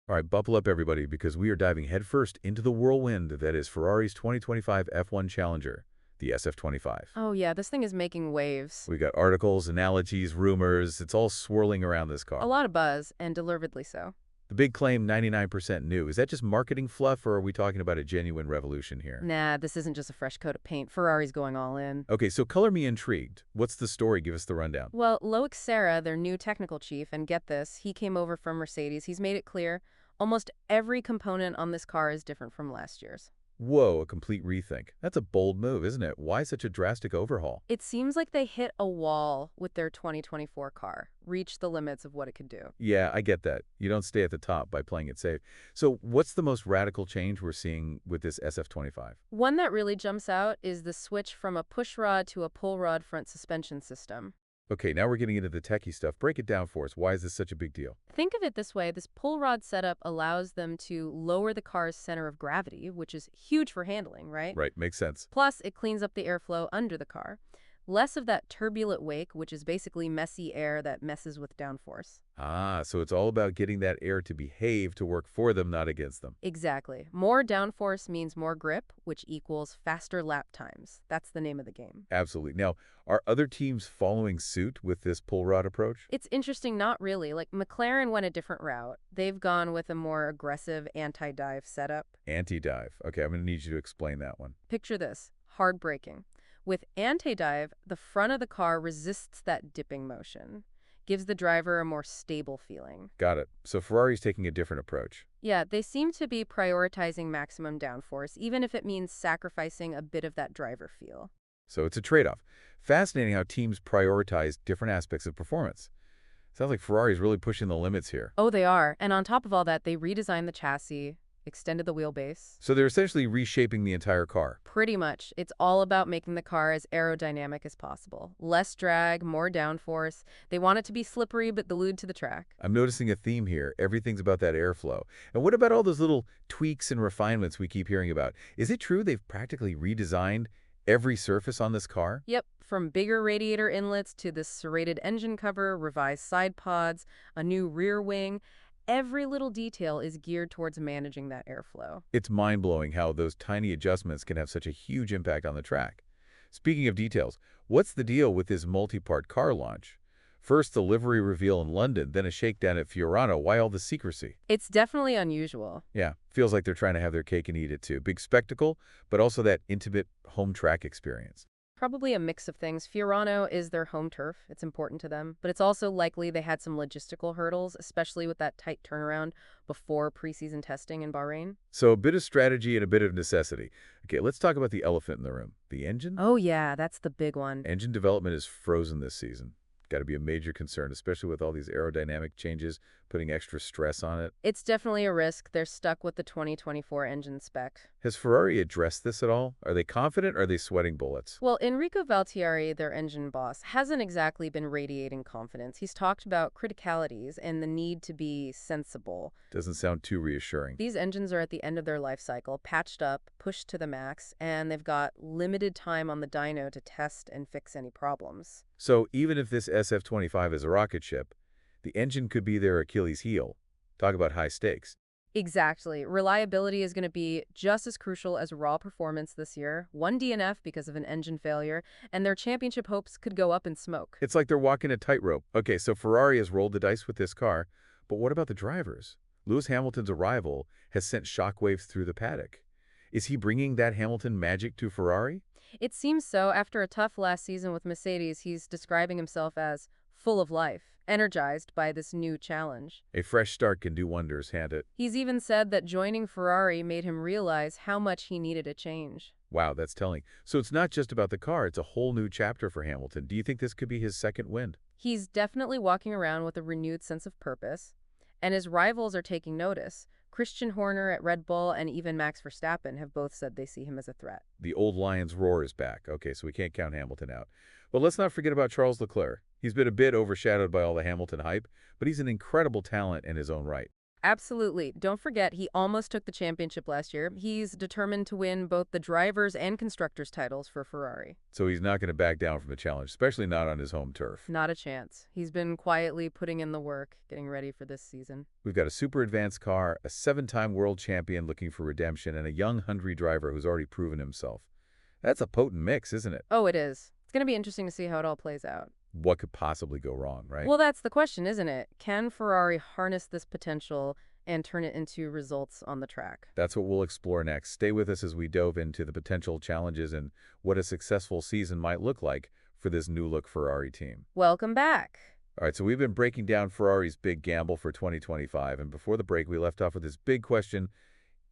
All right, buckle up, everybody, because we are diving headfirst into the whirlwind that is Ferrari's 2025 F1 Challenger, the SF25. Oh yeah, this thing is making waves. We got articles, analogies, rumors. It's all swirling around this A car. lot of buzz, and deservedly so. The big claim, 99% new. Is that just marketing fluff, or are we talking about a genuine revolution here? Nah, this isn't just a fresh coat of paint. Ferrari's going all in. Okay, so color me intrigued. What's the story? Give us the rundown. Well, Loic Serra, their new technical chief, and get this, he came over from Mercedes. He's made it clear almost every component on this car is different from last year's. Whoa, a complete rethink. That's a bold move, isn't it? Why such a drastic overhaul? It seems like they hit a wall with their 2024 car, reached the limits of what it could do. Yeah, I get that. You don't stay at the top by playing it safe. So what's the most radical change we're seeing with this SF25? One that really jumps out is the switch from a push rod to a pull rod front suspension system. Okay, now we're getting into the techie stuff. Break it down for us. Why is this such a big deal? Think of it this way, this pull rod setup allows them to lower the car's center of gravity, which is huge for handling, right? Right, makes sense. Plus, it cleans up the airflow under the car. Less of that turbulent wake, which is basically messy air that messes with downforce. Ah, so it's all about getting that air to behave to work for them, not against them. Exactly. More downforce means more grip, which equals faster lap times. That's the name of the game. Absolutely. Now, are other teams following suit with this pull rod approach? It's interesting, not really. Like, McLaren went a different route. They've gone with a more aggressive anti-dive setup. Anti-dive. Okay, I'm going to need you to explain that one. Picture this, hard braking. With anti-dive, the front of the car resists that dipping motion, gives the driver a more stable feeling. Got it. So Ferrari's taking a different approach. Yeah, they seem to be prioritizing maximum downforce, even if it means sacrificing a bit of that driver feel. So it's a trade-off. Fascinating how teams prioritize different aspects of performance. Sounds like Ferrari's really pushing the limits here. Oh, they are. And on top of all that, they redesigned the chassis, extended the wheelbase. So they're essentially reshaping the entire car. Pretty much. It's all about making the car as aerodynamic as possible. Less drag, more downforce. They want it to be slippery but glued to the track. I'm noticing a theme here. Everything's about that airflow. And what about all those little tweaks and refinements we keep hearing about? Is it true they've practically redesigned every surface on this car? Yep, from bigger radiator inlets to this serrated engine cover, revised side pods, a new rear wing. Every little detail is geared towards managing that airflow. It's mind-blowing how those tiny adjustments can have such a huge impact on the track. Speaking of details, what's the deal with this multi-part car launch? First, the livery reveal in London, then a shakedown at Fiorano. Why all the secrecy? It's definitely unusual. Yeah, feels like they're trying to have their cake and eat it too. Big spectacle, but also that intimate home track experience. Probably a mix of things. Fiorano is their home turf. It's important to them. But it's also likely they had some logistical hurdles, especially with that tight turnaround before preseason testing in Bahrain. So a bit of strategy and a bit of necessity. Okay, let's talk about the elephant in the room. The engine? Oh yeah, that's the big one. Engine development is frozen this season. Got to be a major concern, especially with all these aerodynamic changes, putting extra stress on it. It's definitely a risk. They're stuck with the 2024 engine spec. Has Ferrari addressed this at all? Are they confident or are they sweating bullets? Well, Enrico Valtieri, their engine boss, hasn't exactly been radiating confidence. He's talked about criticalities and the need to be sensible. Doesn't sound too reassuring. These engines are at the end of their life cycle, patched up, pushed to the max, and they've got limited time on the dyno to test and fix any problems. So even if this SF25 is a rocket ship, the engine could be their Achilles heel. Talk about high stakes. Exactly. Reliability is going to be just as crucial as raw performance this year. One DNF because of an engine failure, and their championship hopes could go up in smoke. It's like they're walking a tightrope. Okay, so Ferrari has rolled the dice with this car, but what about the drivers? Lewis Hamilton's arrival has sent shockwaves through the paddock. Is he bringing that Hamilton magic to Ferrari? It seems so. After a tough last season with Mercedes, he's describing himself as full of life, energized by this new challenge. A fresh start can do wonders, can't it? He's even said that joining Ferrari made him realize how much he needed a change. Wow, that's telling. So it's not just about the car, it's a whole new chapter for Hamilton. Do you think this could be his second win? He's definitely walking around with a renewed sense of purpose, and his rivals are taking notice. Christian Horner at Red Bull and even Max Verstappen have both said they see him as a threat. The old lion's roar is back. Okay, so we can't count Hamilton out. But let's not forget about Charles Leclerc. He's been a bit overshadowed by all the Hamilton hype, but he's an incredible talent in his own right. Absolutely. Don't forget, he almost took the championship last year. He's determined to win both the drivers' and constructors' titles for Ferrari. So he's not going to back down from the challenge, especially not on his home turf. Not a chance. He's been quietly putting in the work, getting ready for this season. We've got a super advanced car, a 7-time world champion looking for redemption, and a young, hungry driver who's already proven himself. That's a potent mix, isn't it? Oh, it is. It's going to be interesting to see how it all plays out. What could possibly go wrong, right? Well, that's the question, isn't it? Can Ferrari harness this potential and turn it into results on the track? That's what we'll explore next. Stay with us as we delve into the potential challenges and what a successful season might look like for this new-look Ferrari team. Welcome back. All right, so we've been breaking down Ferrari's big gamble for 2025, and before the break, we left off with this big question: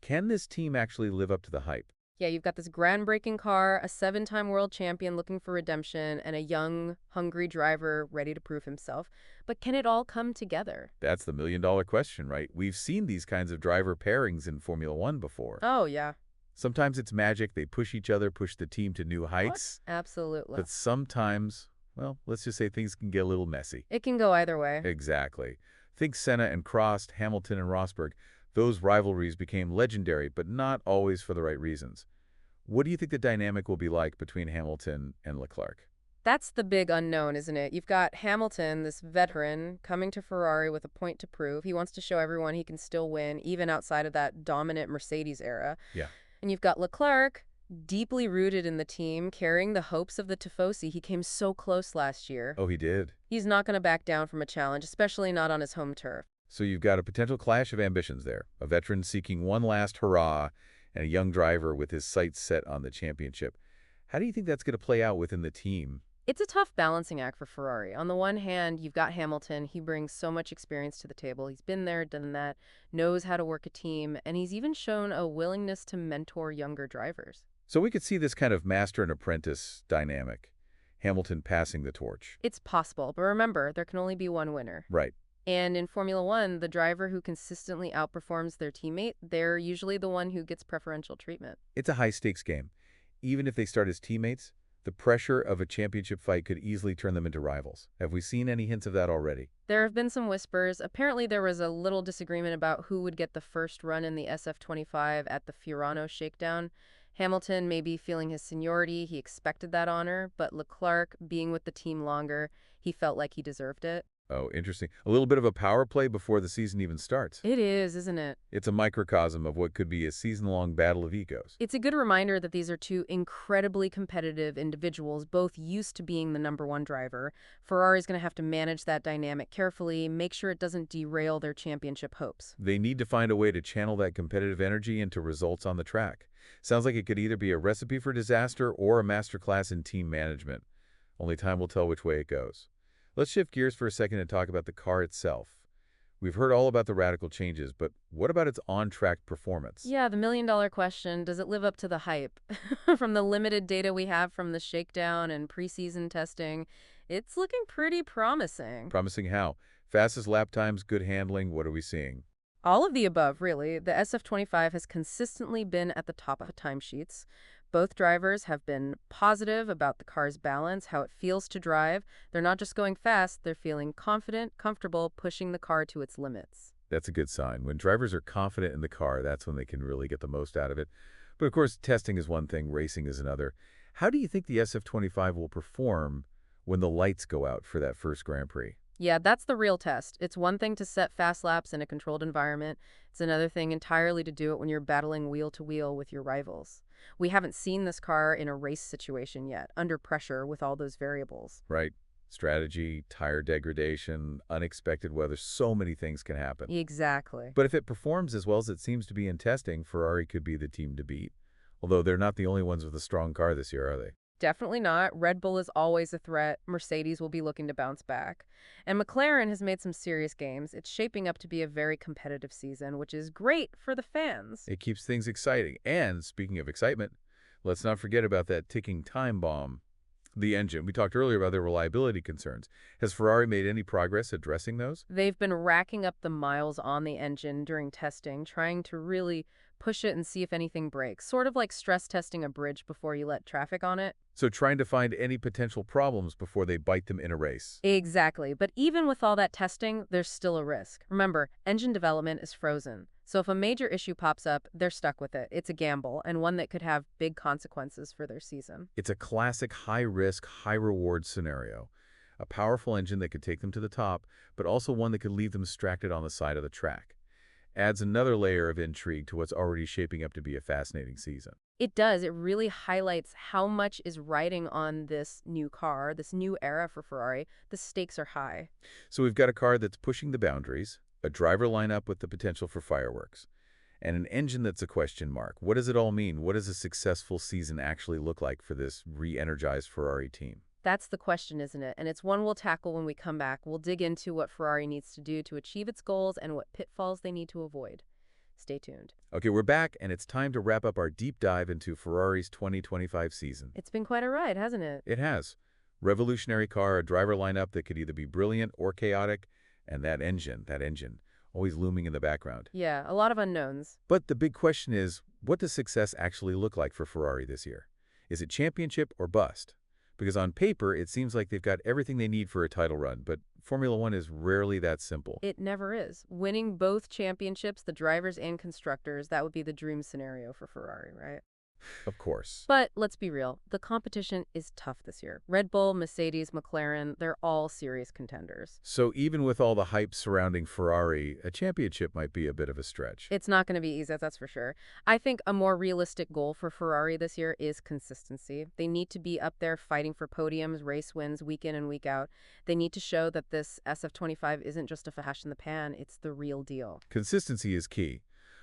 can this team actually live up to the hype? Yeah, you've got this groundbreaking car, a 7-time world champion looking for redemption, and a young, hungry driver ready to prove himself. But can it all come together? That's the million-dollar question, right? We've seen these kinds of driver pairings in Formula One before. Oh, yeah. Sometimes it's magic. They push each other, push the team to new heights. Absolutely. But sometimes, well, let's just say things can get a little messy. It can go either way. Exactly. Think Senna and Prost, Hamilton and Rosberg. Those rivalries became legendary, but not always for the right reasons. What do you think the dynamic will be like between Hamilton and Leclerc? That's the big unknown, isn't it? You've got Hamilton, this veteran, coming to Ferrari with a point to prove. He wants to show everyone he can still win, even outside of that dominant Mercedes era. Yeah. And you've got Leclerc, deeply rooted in the team, carrying the hopes of the Tifosi. He came so close last year. Oh, he did. He's not going to back down from a challenge, especially not on his home turf. So you've got a potential clash of ambitions there. A veteran seeking one last hurrah, and a young driver with his sights set on the championship. How do you think that's going to play out within the team? It's a tough balancing act for Ferrari. On the one hand, you've got Hamilton. He brings so much experience to the table. He's been there, done that, knows how to work a team, and he's even shown a willingness to mentor younger drivers. So we could see this kind of master and apprentice dynamic. Hamilton passing the torch. It's possible, but remember, there can only be one winner. Right. And in Formula One, the driver who consistently outperforms their teammate, they're usually the one who gets preferential treatment. It's a high-stakes game. Even if they start as teammates, the pressure of a championship fight could easily turn them into rivals. Have we seen any hints of that already? There have been some whispers. Apparently, there was a little disagreement about who would get the first run in the SF25 at the Fiorano shakedown. Hamilton may be feeling his seniority. He expected that honor, but Leclerc, being with the team longer, he felt like he deserved it. Oh, interesting. A little bit of a power play before the season even starts. It is, isn't it? It's a microcosm of what could be a season-long battle of egos. It's a good reminder that these are two incredibly competitive individuals, both used to being the #1 driver. Ferrari's going to have to manage that dynamic carefully, make sure it doesn't derail their championship hopes. They need to find a way to channel that competitive energy into results on the track. Sounds like it could either be a recipe for disaster or a masterclass in team management. Only time will tell which way it goes. Let's shift gears for a second and talk about the car itself. We've heard all about the radical changes, but what about its on-track performance? Yeah, the million-dollar question, does it live up to the hype? From the limited data we have from the shakedown and preseason testing, it's looking pretty promising. Promising how? Fastest lap times, good handling, what are we seeing? All of the above, really. The SF25 has consistently been at the top of timesheets. Both drivers have been positive about the car's balance, how it feels to drive. They're not just going fast, they're feeling confident, comfortable, pushing the car to its limits. That's a good sign. When drivers are confident in the car, that's when they can really get the most out of it. But of course, testing is one thing, racing is another. How do you think the SF25 will perform when the lights go out for that first Grand Prix? Yeah, that's the real test. It's one thing to set fast laps in a controlled environment. It's another thing entirely to do it when you're battling wheel to wheel with your rivals. We haven't seen this car in a race situation yet, under pressure with all those variables. Right. Strategy, tire degradation, unexpected weather, so many things can happen. Exactly. But if it performs as well as it seems to be in testing, Ferrari could be the team to beat. Although they're not the only ones with a strong car this year, are they? Definitely not. Red Bull is always a threat. Mercedes will be looking to bounce back. And McLaren has made some serious gains. It's shaping up to be a very competitive season, which is great for the fans. It keeps things exciting. And speaking of excitement, let's not forget about that ticking time bomb. The engine. We talked earlier about their reliability concerns. Has Ferrari made any progress addressing those? They've been racking up the miles on the engine during testing, trying to really push it and see if anything breaks, sort of like stress testing a bridge before you let traffic on it. So trying to find any potential problems before they bite them in a race. Exactly. But even with all that testing, there's still a risk. Remember, engine development is frozen. So if a major issue pops up, they're stuck with it. It's a gamble, and one that could have big consequences for their season. It's a classic high-risk, high-reward scenario. A powerful engine that could take them to the top, but also one that could leave them distracted on the side of the track. Adds another layer of intrigue to what's already shaping up to be a fascinating season. It does. It really highlights how much is riding on this new car, this new era for Ferrari. The stakes are high. So we've got a car that's pushing the boundaries, a driver lineup with the potential for fireworks, and an engine that's a question mark. What does it all mean? What does a successful season actually look like for this re-energized Ferrari team? That's the question, isn't it? And it's one we'll tackle when we come back. We'll dig into what Ferrari needs to do to achieve its goals and what pitfalls they need to avoid. Stay tuned. Okay, we're back, and it's time to wrap up our deep dive into Ferrari's 2025 season. It's been quite a ride, hasn't it? It has. Revolutionary car, a driver lineup that could either be brilliant or chaotic, and that engine, always looming in the background. Yeah, a lot of unknowns. But the big question is, what does success actually look like for Ferrari this year? Is it championship or bust? Because on paper, it seems like they've got everything they need for a title run, but Formula One is rarely that simple. It never is. Winning both championships, the drivers and constructors, that would be the dream scenario for Ferrari, right? Of course. But let's be real, the competition is tough this year. Red Bull, Mercedes, McLaren, they're all serious contenders. So even with all the hype surrounding Ferrari, a championship might be a bit of a stretch. It's not going to be easy, that's for sure. I think a more realistic goal for Ferrari this year is consistency. They need to be up there fighting for podiums, race wins, week in and week out. They need to show that this SF25 isn't just a flash in the pan, it's the real deal. Consistency is key.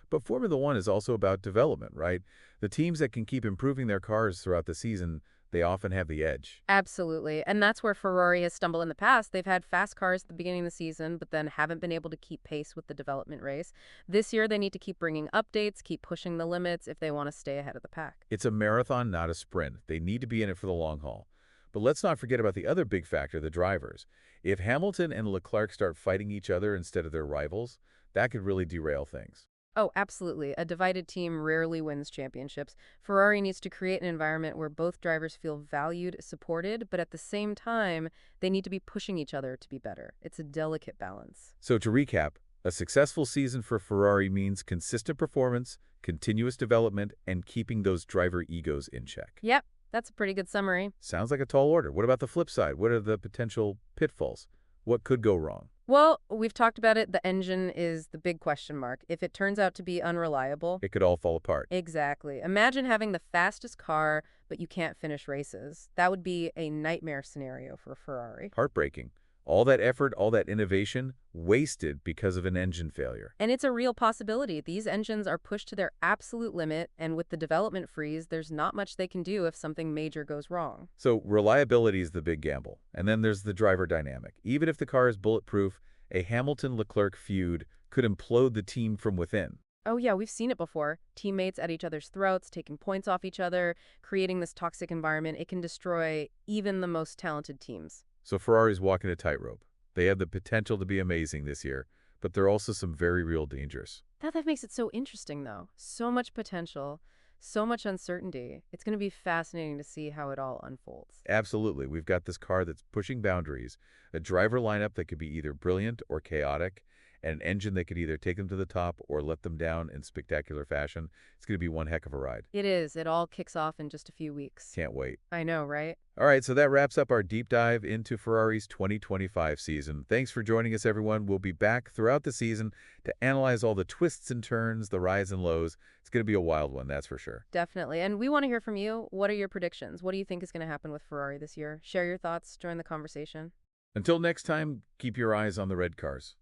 But Formula One is also about development, right? The teams that can keep improving their cars throughout the season, they often have the edge. Absolutely. And that's where Ferrari has stumbled in the past. They've had fast cars at the beginning of the season, but then haven't been able to keep pace with the development race. This year, they need to keep bringing updates, keep pushing the limits if they want to stay ahead of the pack. It's a marathon, not a sprint. They need to be in it for the long haul. But let's not forget about the other big factor, the drivers. If Hamilton and Leclerc start fighting each other instead of their rivals, that could really derail things. Oh, absolutely. A divided team rarely wins championships. Ferrari needs to create an environment where both drivers feel valued, supported, but at the same time, they need to be pushing each other to be better. It's a delicate balance. So to recap, a successful season for Ferrari means consistent performance, continuous development, and keeping those driver egos in check. Yep, that's a pretty good summary. Sounds like a tall order. What about the flip side? What are the potential pitfalls? What could go wrong? Well, we've talked about it. The engine is the big question mark. If it turns out to be unreliable, It could all fall apart. exactly. Imagine having the fastest car, but you can't finish races. That would be a nightmare scenario for Ferrari. Heartbreaking. All that effort, all that innovation, wasted because of an engine failure. And it's a real possibility. These engines are pushed to their absolute limit, and with the development freeze, there's not much they can do if something major goes wrong. So reliability is the big gamble. And then there's the driver dynamic. Even if the car is bulletproof, a Hamilton-Leclerc feud could implode the team from within. Oh yeah, we've seen it before. Teammates at each other's throats, taking points off each other, creating this toxic environment. It can destroy even the most talented teams. So Ferrari's walking a tightrope. They have the potential to be amazing this year, but there are also some very real dangers. That makes it so interesting, though. So much potential, so much uncertainty. It's going to be fascinating to see how it all unfolds. Absolutely. We've got this car that's pushing boundaries, a driver lineup that could be either brilliant or chaotic, and an engine that could either take them to the top or let them down in spectacular fashion. It's going to be one heck of a ride. It is. It all kicks off in just a few weeks. Can't wait. I know, right? All right, so that wraps up our deep dive into Ferrari's 2025 season. Thanks for joining us, everyone. We'll be back throughout the season to analyze all the twists and turns, the rise and lows. It's going to be a wild one, that's for sure. Definitely. And we want to hear from you. What are your predictions? What do you think is going to happen with Ferrari this year? Share your thoughts. Join the conversation. Until next time, keep your eyes on the red cars.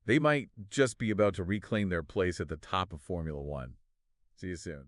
They might just be about to reclaim their place at the top of Formula One. See you soon.